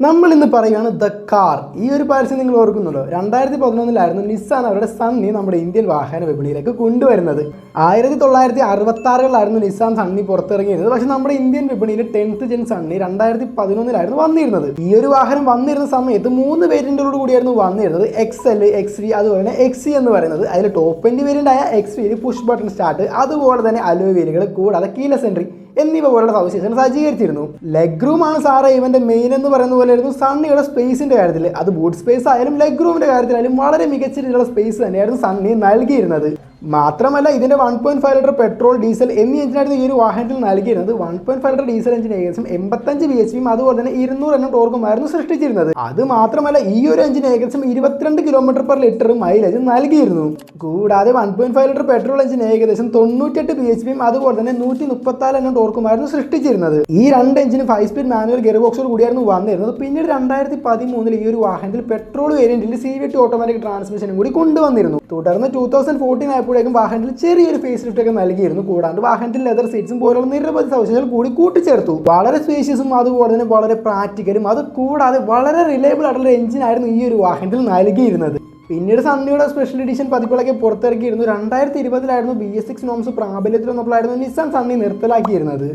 നമ്മൾ ഇന്ന് പറയുകയാണ് ദ കാർ. ഈ ഒരു പരസ്യം നിങ്ങൾ ഓർക്കുന്നുണ്ടോ? 2011 നിസ്സാൻ അവരുടെ സണ്ണി നമ്മുടെ ഇന്ത്യൻ വാഹന വിപണിയിലേക്ക് കൊണ്ടുവരുന്നത്. 1966 നിസ്സാൻ സണ്ണി പുറത്തിറങ്ങിയിരുന്നത്. പക്ഷെ നമ്മുടെ ഇന്ത്യൻ വിപണിയിൽ 10th ജെൻ സണ്ണി 2011 വന്നിരുന്നത്. ഈ ഒരു വാഹനം വന്നിരുന്ന സമയത്ത് 3 വേരിയന്റുകളോട് കൂടിയായിരുന്നു വന്നിരുന്നത്. XL, XV, അതുപോലെ തന്നെ XC എന്ന് പറയുന്നത്. അതിൽ ടോപ്പ് എൻഡ് വേരിയന്റ് ആയ XV പുഷ് ബട്ടൺ സ്റ്റാർട്ട്, അതുപോലെ തന്നെ അലോയ് വീലുകൾ, കൂടാതെ കീലെസ് എൻട്രി എന്നിവ പോലുള്ള സവിശേഷങ്ങൾ സജ്ജീകരിച്ചിരുന്നു. ലെഗ് റൂം ആണ് സാറേ ഇവന്റെ മെയിൻ എന്ന് പറയുന്ന പോലെ ആയിരുന്നു സണ്ണിയുടെ സ്പേസിന്റെ കാര്യത്തിൽ. അത് ബൂട്ട് സ്പേസ് ആയാലും ലെഗ് റൂമിന്റെ കാര്യത്തിലായാലും വളരെ മികച്ച രീതിയിലുള്ള സ്പേസ് തന്നെയായിരുന്നു സണ്ണി നൽകിയിരുന്നത്. മാത്രമല്ല ഇതിന്റെ 1.5 ലിറ്റർ പെട്രോൾ, ഡീസൽ എന്നീ എഞ്ചിനായിരുന്നു ഈ ഒരു വാഹനത്തിൽ നൽകിയിരുന്നത്. 1.5 ലിറ്റർ ഡീസൽ എഞ്ചിൻ ഏകദേശം 85 bhp അതുപോലെ തന്നെ 200 Nm ടോർക്കുമായിരുന്നു സൃഷ്ടിച്ചിരുന്നത്. അത് മാത്രമല്ല ഈ ഒരു എഞ്ചിൻ ഏകദേശം 22 km/ലിറ്റർ മൈലേജ് നൽകിയിരുന്നു. കൂടാതെ 1.5 ലിറ്റർ പെട്രോൾ എഞ്ചിൻ ഏകദേശം 98 bhp അതുപോലെ തന്നെ 134 Nm ടോർക്കുമായിരുന്നു സൃഷ്ടിച്ചിരുന്നത്. ഈ രണ്ട് എഞ്ചിനും 5 സ്പീഡ് മാനുവൽ ഗിയർ ബോക്സോട് കൂടിയായിരുന്നു വന്നിരുന്നത്. പിന്നീട് 2013 ഈ ഒരു വാഹനത്തിൽ പെട്രോൾ വേരിയന്റിൽ CVT ഓട്ടോമാറ്റിക് ട്രാൻസ്മിഷനും കൂടി കൊണ്ടുവന്നിരുന്നു. തുടർന്ന് 2014 ആയപ്പോഴേക്കും വാഹനത്തിൽ ചെറിയൊരു ഫേസ് ലിഫ്റ്റ് ഒക്കെ നൽകിയിരുന്നു. കൂടാണ്ട് വാഹനത്തിൽ ലെതർ സീറ്റ്സും പോലുള്ള നിരവധി സവിശേഷതകൾ കൂടി കൂട്ടിച്ചേർത്തു. വളരെ സ്പേഷ്യസും അതുപോലെ തന്നെ വളരെ പ്രാക്ടിക്കലും അത് കൂടാതെ വളരെ റിലയബിൾ ആയിട്ടുള്ള എഞ്ചിൻ ആയിരുന്നു ഈ ഒരു വാഹനത്തിൽ നൽകിയിരുന്നത്. പിന്നീട് സണ്ണിയുടെ സ്പെഷ്യൽ എഡിഷൻ പതിപ്പുകളൊക്കെ പുറത്തിറക്കിയിരുന്നു. 2020 BS6 നോംസ് പ്രാബല്യത്തിൽ വന്നപ്പോഴായിരുന്നു നിസ്സാൻ സണ്ണി നിർത്തലാക്കിയിരുന്നത്.